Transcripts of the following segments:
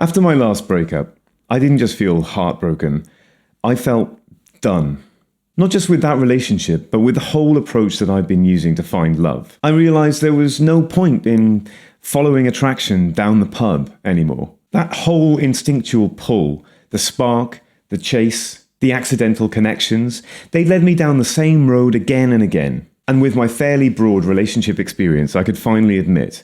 After my last breakup, I didn't just feel heartbroken, I felt done. Not just with that relationship, but with the whole approach that I'd been using to find love. I realised there was no point in following attraction down the pub anymore. That whole instinctual pull, the spark, the chase, the accidental connections, they led me down the same road again and again. And with my fairly broad relationship experience, I could finally admit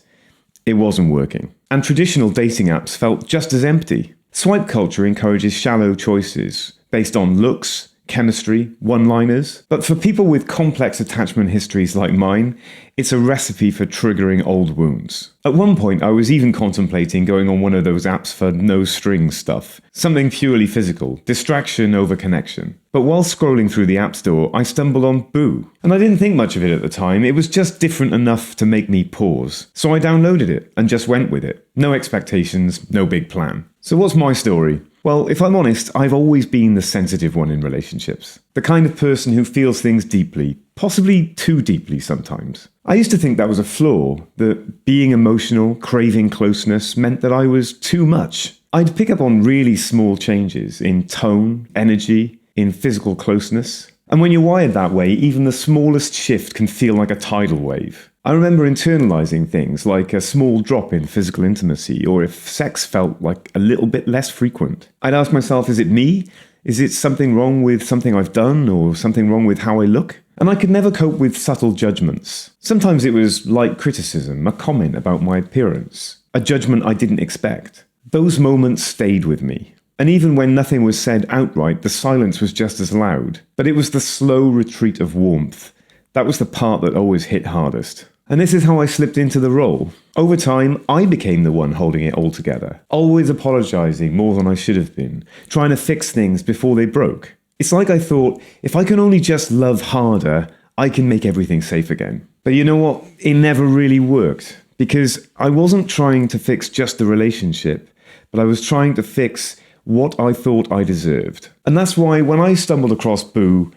it wasn't working. And traditional dating apps felt just as empty. Swipe culture encourages shallow choices based on looks, chemistry, one-liners. But for people with complex attachment histories like mine, it's a recipe for triggering old wounds. At one point, I was even contemplating going on one of those apps for no-strings stuff. Something purely physical, distraction over connection. But while scrolling through the App Store, I stumbled on Boo. And I didn't think much of it at the time, it was just different enough to make me pause. So I downloaded it and just went with it. No expectations, no big plan. So what's my story? Well, if I'm honest, I've always been the sensitive one in relationships. The kind of person who feels things deeply, possibly too deeply sometimes. I used to think that was a flaw, that being emotional, craving closeness meant that I was too much. I'd pick up on really small changes in tone, energy, in physical closeness. And when you're wired that way, even the smallest shift can feel like a tidal wave. I remember internalizing things like a small drop in physical intimacy, or if sex felt like a little bit less frequent. I'd ask myself, is it me? Is it something wrong with something I've done, or something wrong with how I look? And I could never cope with subtle judgments. Sometimes it was light criticism, a comment about my appearance, a judgment I didn't expect. Those moments stayed with me. And even when nothing was said outright, the silence was just as loud. But it was the slow retreat of warmth. That was the part that always hit hardest. And this is how I slipped into the role. Over time, I became the one holding it all together, always apologizing more than I should have been, trying to fix things before they broke. It's like I thought, if I can only just love harder, I can make everything safe again. But you know what? It never really worked, because I wasn't trying to fix just the relationship, but I was trying to fix what I thought I deserved. And that's why when I stumbled across Boo,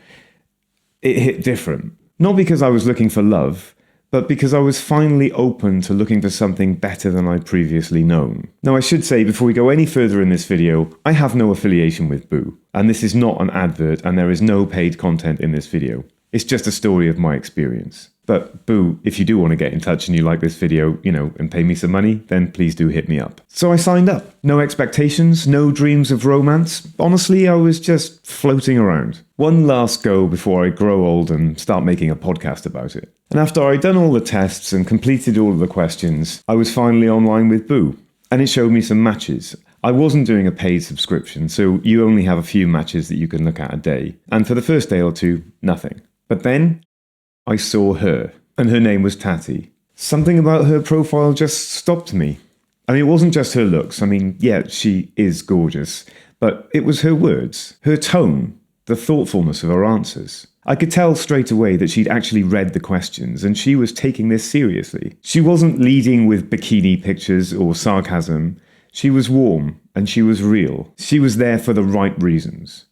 it hit different. Not because I was looking for love, but because I was finally open to looking for something better than I'd previously known. Now, I should say, before we go any further in this video, I have no affiliation with Boo, and this is not an advert, and there is no paid content in this video. It's just a story of my experience. But Boo, if you do want to get in touch and you like this video, and pay me some money, then please do hit me up. So I signed up. No expectations, no dreams of romance. Honestly, I was just floating around. One last go before I grow old and start making a podcast about it. And after I'd done all the tests and completed all of the questions, I was finally online with Boo. And it showed me some matches. I wasn't doing a paid subscription, so you only have a few matches that you can look at a day. And for the first day or two, nothing. But then I saw her, and her name was Tati. Something about her profile just stopped me. I mean, it wasn't just her looks. I mean, yeah, she is gorgeous. But it was her words, her tone, the thoughtfulness of her answers. I could tell straight away that she'd actually read the questions, and she was taking this seriously. She wasn't leading with bikini pictures or sarcasm. She was warm, and she was real. She was there for the right reasons.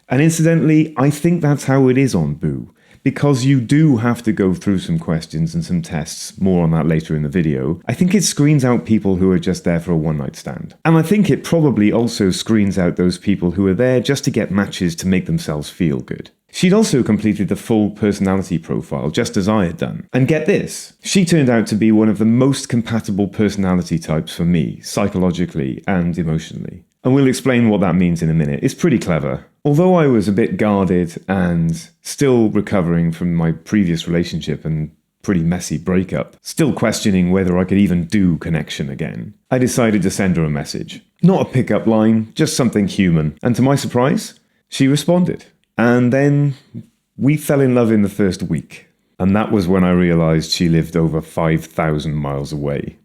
And incidentally, I think that's how it is on Boo. Because you do have to go through some questions and some tests, more on that later in the video, I think it screens out people who are just there for a one-night stand. And I think it probably also screens out those people who are there just to get matches to make themselves feel good. She'd also completed the full personality profile, just as I had done. And get this, she turned out to be one of the most compatible personality types for me, psychologically and emotionally. And we'll explain what that means in a minute. It's pretty clever. Although I was a bit guarded and still recovering from my previous relationship and pretty messy breakup, still questioning whether I could even do connection again, I decided to send her a message. Not a pickup line, just something human. And to my surprise, she responded. And then we fell in love in the first week. And that was when I realized she lived over 5,000 miles away.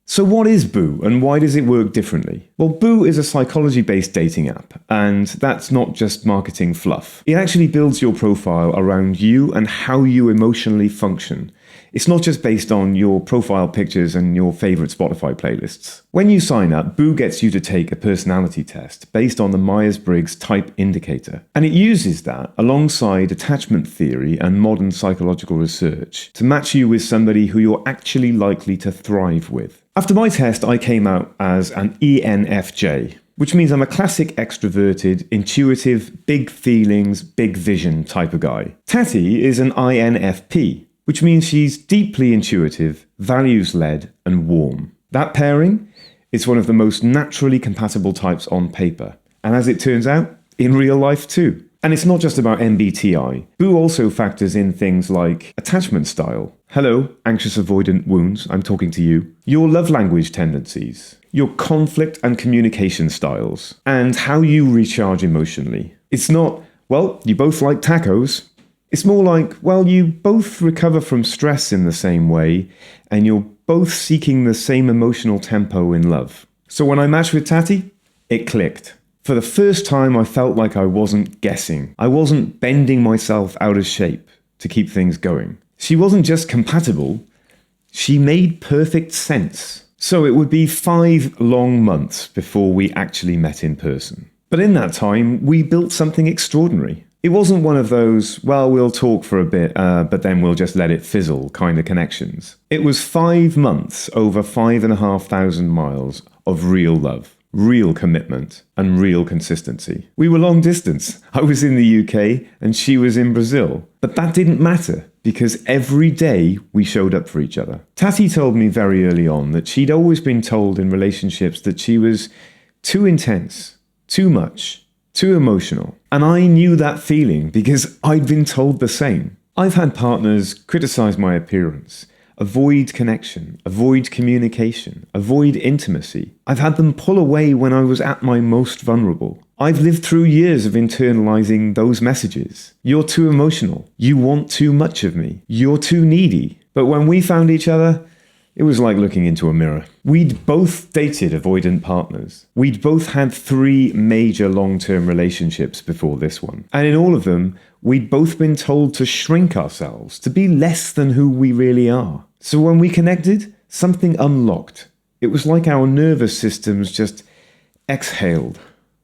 So what is Boo, and why does it work differently? Well, Boo is a psychology-based dating app, and that's not just marketing fluff. It actually builds your profile around you and how you emotionally function. It's not just based on your profile pictures and your favorite Spotify playlists. When you sign up, Boo gets you to take a personality test based on the Myers-Briggs Type Indicator. And it uses that alongside attachment theory and modern psychological research to match you with somebody who you're actually likely to thrive with. After my test, I came out as an ENFJ, which means I'm a classic extroverted, intuitive, big feelings, big vision type of guy. Tati is an INFP, which means she's deeply intuitive, values-led, and warm. That pairing is one of the most naturally compatible types on paper, and as it turns out, in real life too. And it's not just about MBTI. Boo also factors in things like attachment style. Hello, anxious avoidant wounds, I'm talking to you. Your love language tendencies. Your conflict and communication styles. And how you recharge emotionally. It's not, well, you both like tacos. It's more like, well, you both recover from stress in the same way, and you're both seeking the same emotional tempo in love. So when I matched with Tati, it clicked. For the first time, I felt like I wasn't guessing. I wasn't bending myself out of shape to keep things going. She wasn't just compatible, she made perfect sense. So it would be 5 long months before we actually met in person. But in that time, we built something extraordinary. It wasn't one of those, well, we'll talk for a bit, but then we'll just let it fizzle kind of connections. It was 5 months over 5,500 miles of real love. Real commitment and real consistency. We were long distance. I was in the UK and she was in Brazil. But that didn't matter because every day we showed up for each other. Tati told me very early on that she'd always been told in relationships that she was too intense, too much, too emotional. And I knew that feeling because I'd been told the same. I've had partners criticize my appearance, avoid connection, avoid communication, avoid intimacy. I've had them pull away when I was at my most vulnerable. I've lived through years of internalizing those messages. You're too emotional. You want too much of me. You're too needy. But when we found each other, it was like looking into a mirror. We'd both dated avoidant partners. We'd both had 3 major long-term relationships before this one. And in all of them, we'd both been told to shrink ourselves, to be less than who we really are. So when we connected, something unlocked. It was like our nervous systems just exhaled.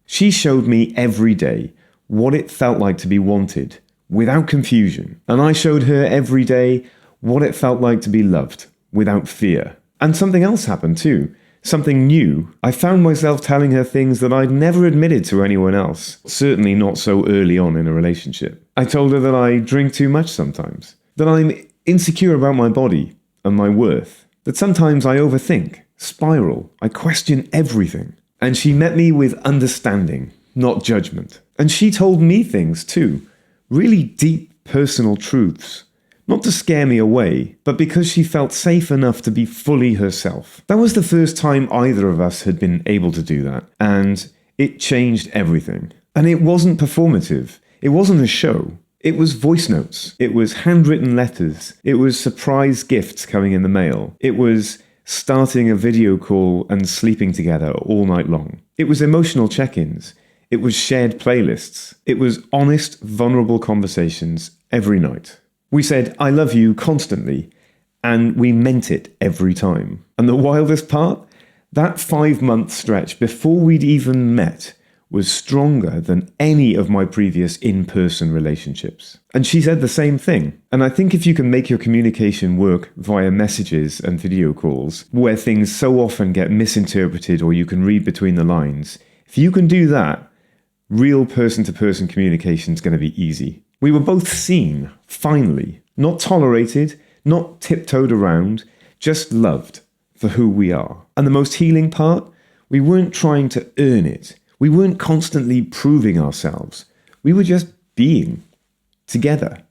She showed me every day what it felt like to be wanted, without confusion. And I showed her every day what it felt like to be loved, without fear. And something else happened too. Something new. I found myself telling her things that I'd never admitted to anyone else, certainly not so early on in a relationship. I told her that I drink too much sometimes, that I'm insecure about my body and my worth, that sometimes I overthink, spiral, I question everything. And she met me with understanding, not judgment. And she told me things too, really deep personal truths. Not to scare me away, but because she felt safe enough to be fully herself. That was the first time either of us had been able to do that, and it changed everything. And it wasn't performative. It wasn't a show. It was voice notes. It was handwritten letters. It was surprise gifts coming in the mail. It was starting a video call and sleeping together all night long. It was emotional check-ins. It was shared playlists. It was honest, vulnerable conversations every night. We said, I love you constantly, and we meant it every time. And the wildest part? That 5-month stretch before we'd even met was stronger than any of my previous in-person relationships. And she said the same thing. And I think if you can make your communication work via messages and video calls, where things so often get misinterpreted or you can read between the lines, if you can do that, real person-to-person communication is going to be easy. We were both seen, finally, not tolerated, not tiptoed around, just loved for who we are. And the most healing part, we weren't trying to earn it. We weren't constantly proving ourselves. We were just being together.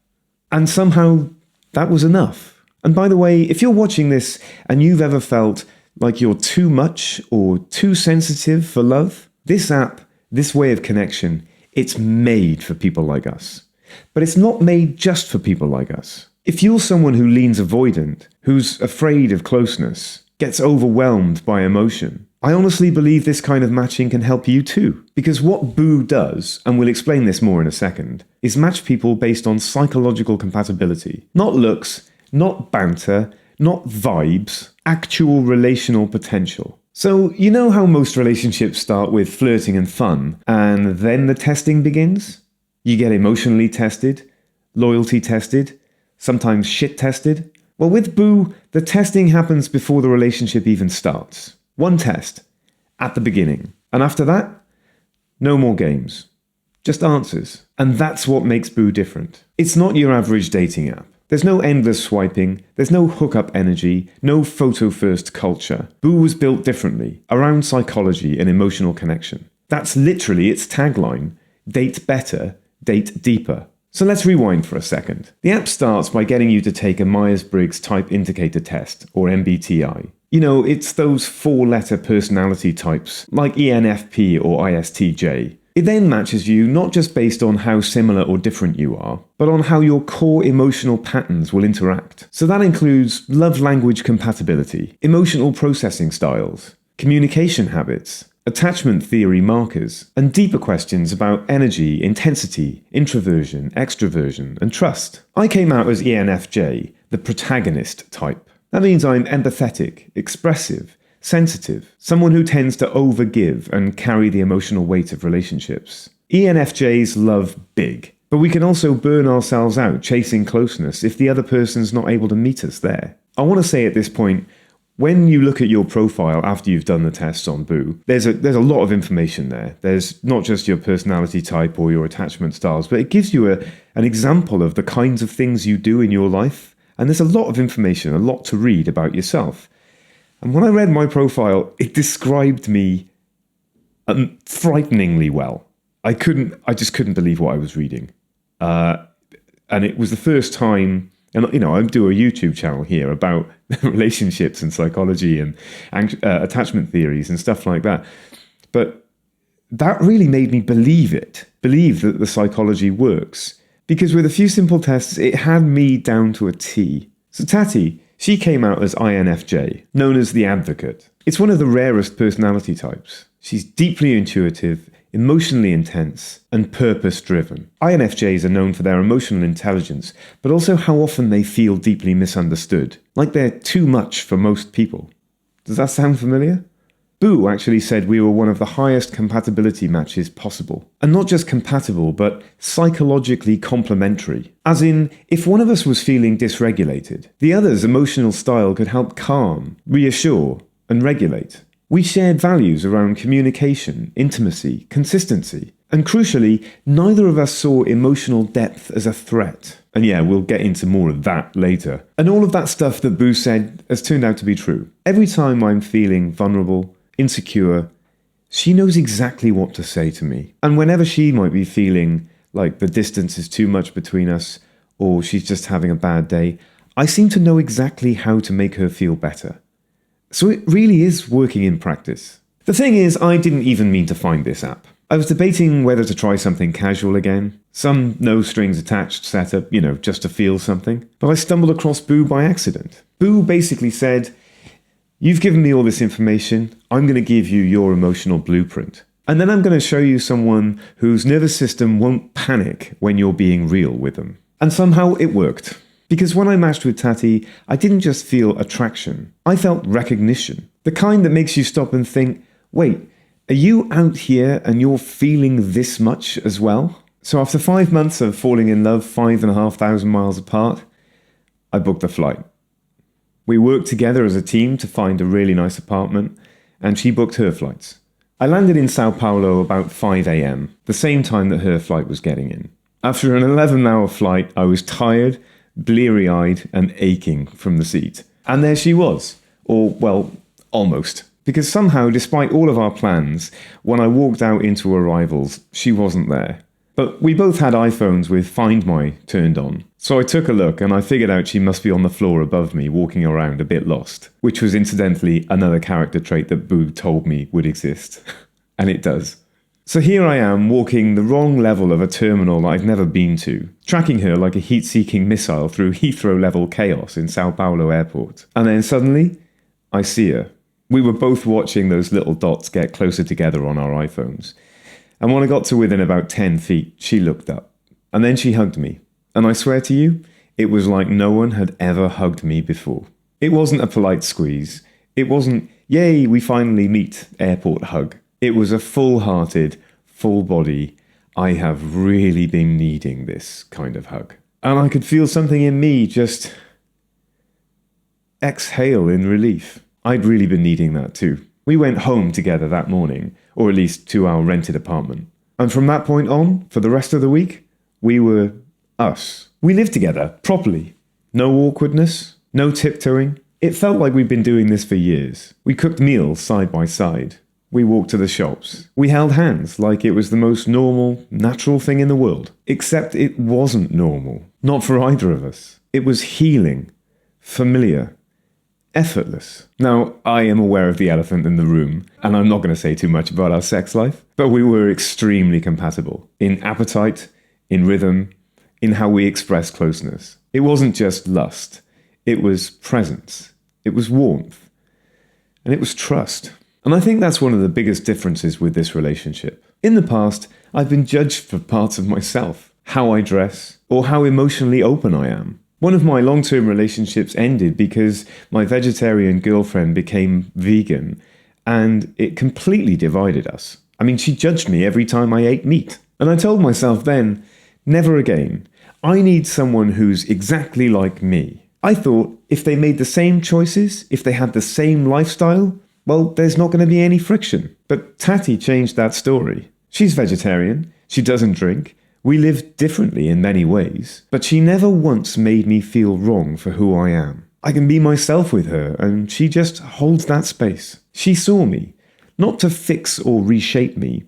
And somehow that was enough. And by the way, if you're watching this and you've ever felt like you're too much or too sensitive for love, this app, this way of connection, it's made for people like us. But it's not made just for people like us. If you're someone who leans avoidant, who's afraid of closeness, gets overwhelmed by emotion, I honestly believe this kind of matching can help you too. Because what Boo does, and we'll explain this more in a second, is match people based on psychological compatibility. Not looks, not banter, not vibes, actual relational potential. So, you know how most relationships start with flirting and fun, and then the testing begins? You get emotionally tested, loyalty tested, sometimes shit tested. Well, with Boo, the testing happens before the relationship even starts. One test, at the beginning. And after that, no more games. Just answers. And that's what makes Boo different. It's not your average dating app. There's no endless swiping, there's no hookup energy, no photo-first culture. Boo was built differently, around psychology and emotional connection. That's literally its tagline. Date better, date deeper. So let's rewind for a second. The app starts by getting you to take a Myers-Briggs Type Indicator Test, or MBTI. You know, it's those 4-letter personality types, like ENFP or ISTJ. It then matches you not just based on how similar or different you are, but on how your core emotional patterns will interact. So that includes love language compatibility, emotional processing styles, communication habits, attachment theory markers, and deeper questions about energy, intensity, introversion, extroversion, and trust. I came out as ENFJ, the protagonist type. That means I'm empathetic, expressive, sensitive, someone who tends to overgive and carry the emotional weight of relationships. ENFJs love big, but we can also burn ourselves out chasing closeness if the other person's not able to meet us there. I want to say at this point, when you look at your profile after you've done the tests on Boo, there's a lot of information there. There's not just your personality type or your attachment styles, but it gives you an example of the kinds of things you do in your life. And there's a lot of information, a lot to read about yourself. And when I read my profile, it described me frighteningly well. I just couldn't believe what I was reading. And it was the first time, and you know, I do a YouTube channel here about relationships and psychology and attachment theories and stuff like that. But that really made me believe that the psychology works. Because with a few simple tests, it had me down to a T. So Tati, she came out as INFJ, known as the advocate. It's one of the rarest personality types. She's deeply intuitive, emotionally intense, and purpose-driven. INFJs are known for their emotional intelligence, but also how often they feel deeply misunderstood, like they're too much for most people. Does that sound familiar? Boo actually said we were one of the highest compatibility matches possible. And not just compatible, but psychologically complementary. As in, if one of us was feeling dysregulated, the other's emotional style could help calm, reassure, and regulate. We shared values around communication, intimacy, consistency. And crucially, neither of us saw emotional depth as a threat. And yeah, we'll get into more of that later. And all of that stuff that Boo said has turned out to be true. Every time I'm feeling vulnerable, insecure, she knows exactly what to say to me. And whenever she might be feeling like the distance is too much between us, or she's just having a bad day, I seem to know exactly how to make her feel better. So it really is working in practice. The thing is, I didn't even mean to find this app. I was debating whether to try something casual again, some no strings attached setup, you know, just to feel something. But I stumbled across Boo by accident. Boo basically said, "You've given me all this information, I'm going to give you your emotional blueprint. And then I'm going to show you someone whose nervous system won't panic when you're being real with them." And somehow it worked. Because when I matched with Tati, I didn't just feel attraction. I felt recognition. The kind that makes you stop and think, wait, are you out here and you're feeling this much as well? So after 5 months of falling in love 5,500 miles apart, I booked the flight. We worked together as a team to find a really nice apartment, and she booked her flights. I landed in São Paulo about 5 a.m., the same time that her flight was getting in. After an 11-hour flight, I was tired, bleary-eyed and aching from the seat. And there she was. Or, well, almost. Because somehow, despite all of our plans, when I walked out into arrivals, she wasn't there. But we both had iPhones with Find My turned on. So I took a look and I figured out she must be on the floor above me, walking around a bit lost. Which was incidentally another character trait that Boo told me would exist. And it does. So here I am, walking the wrong level of a terminal I've never been to, tracking her like a heat-seeking missile through Heathrow-level chaos in São Paulo airport. And then suddenly, I see her. We were both watching those little dots get closer together on our iPhones. And when I got to within about 10 feet, she looked up. And then she hugged me. And I swear to you, it was like no one had ever hugged me before. It wasn't a polite squeeze. It wasn't, yay, we finally meet airport hug. It was a full-hearted, full-body, I have really been needing this kind of hug. And I could feel something in me just exhale in relief. I'd really been needing that too. We went home together that morning, or at least to our rented apartment. And from that point on, for the rest of the week, we were us. We lived together, properly. No awkwardness, no tiptoeing. It felt like we'd been doing this for years. We cooked meals side by side. We walked to the shops. We held hands like it was the most normal, natural thing in the world. Except it wasn't normal. Not for either of us. It was healing, familiar, effortless. Now, I am aware of the elephant in the room, and I'm not going to say too much about our sex life, but we were extremely compatible. In appetite, in rhythm, in how we express closeness. It wasn't just lust. It was presence. It was warmth. And it was trust. And I think that's one of the biggest differences with this relationship. In the past, I've been judged for parts of myself, how I dress, or how emotionally open I am. One of my long-term relationships ended because my vegetarian girlfriend became vegan, and it completely divided us. I mean, she judged me every time I ate meat. And I told myself then, never again. I need someone who's exactly like me. I thought if they made the same choices, if they had the same lifestyle, well, there's not going to be any friction. But Tati changed that story. She's vegetarian, she doesn't drink, we live differently in many ways, but she never once made me feel wrong for who I am. I can be myself with her, and she just holds that space. She saw me, not to fix or reshape me,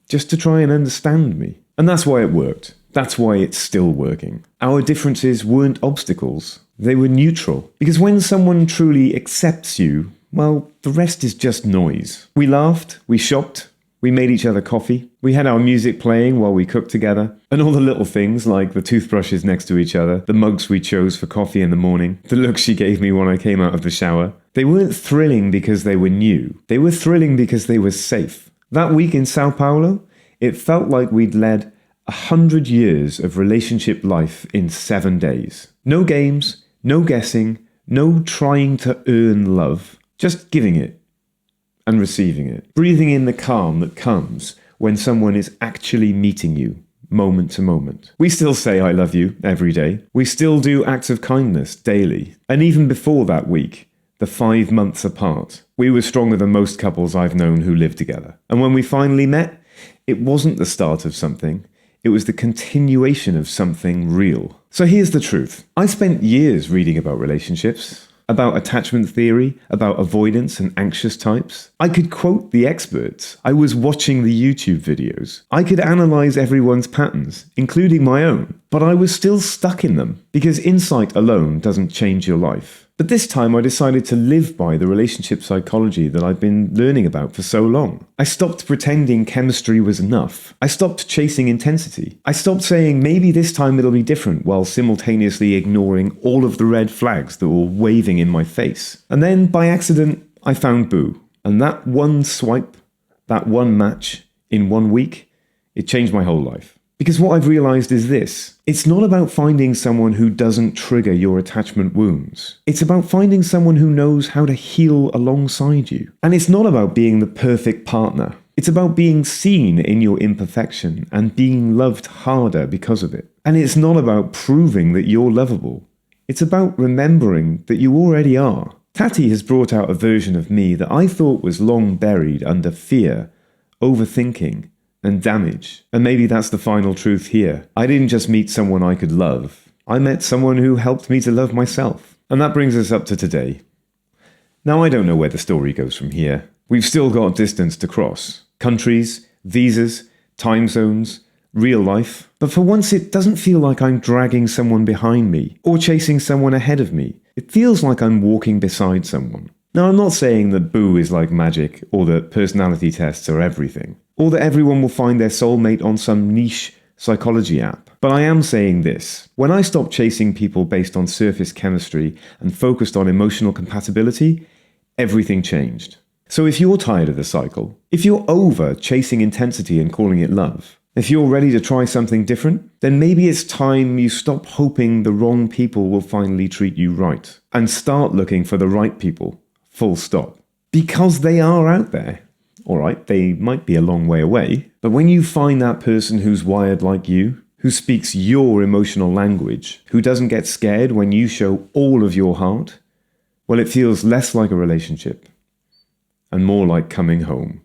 just to try and understand me. And that's why it worked. That's why it's still working. Our differences weren't obstacles. They were neutral. Because when someone truly accepts you, well, the rest is just noise. We laughed, we shopped, we made each other coffee, we had our music playing while we cooked together, and all the little things like the toothbrushes next to each other, the mugs we chose for coffee in the morning, the look she gave me when I came out of the shower. They weren't thrilling because they were new. They were thrilling because they were safe. That week in São Paulo, it felt like we'd led 100 years of relationship life in 7 days. No games, no guessing, no trying to earn love, just giving it and receiving it. Breathing in the calm that comes when someone is actually meeting you, moment to moment. We still say I love you every day. We still do acts of kindness daily. And even before that week, the 5 months apart, we were stronger than most couples I've known who lived together. And when we finally met, it wasn't the start of something. It was the continuation of something real. So here's the truth. I spent years reading about relationships, about attachment theory, about avoidance and anxious types. I could quote the experts. I was watching the YouTube videos. I could analyze everyone's patterns, including my own. But I was still stuck in them, because insight alone doesn't change your life. But this time I decided to live by the relationship psychology that I've been learning about for so long. I stopped pretending chemistry was enough. I stopped chasing intensity. I stopped saying maybe this time it'll be different while simultaneously ignoring all of the red flags that were waving in my face. And then by accident, I found Boo. And that one swipe, that one match in 1 week, it changed my whole life. Because what I've realized is this. It's not about finding someone who doesn't trigger your attachment wounds. It's about finding someone who knows how to heal alongside you. And it's not about being the perfect partner. It's about being seen in your imperfection and being loved harder because of it. And it's not about proving that you're lovable. It's about remembering that you already are. Tati has brought out a version of me that I thought was long buried under fear, overthinking, and damage. And maybe that's the final truth here. I didn't just meet someone I could love. I met someone who helped me to love myself. And that brings us up to today. Now, I don't know where the story goes from here. We've still got distance to cross. Countries, visas, time zones, real life. But for once, it doesn't feel like I'm dragging someone behind me or chasing someone ahead of me. It feels like I'm walking beside someone. Now, I'm not saying that Boo is like magic or that personality tests are everything, or that everyone will find their soulmate on some niche psychology app. But I am saying this. When I stopped chasing people based on surface chemistry and focused on emotional compatibility, everything changed. So if you're tired of the cycle, if you're over chasing intensity and calling it love, if you're ready to try something different, then maybe it's time you stop hoping the wrong people will finally treat you right and start looking for the right people, full stop. Because they are out there. All right, they might be a long way away, but when you find that person who's wired like you, who speaks your emotional language, who doesn't get scared when you show all of your heart, well, it feels less like a relationship and more like coming home.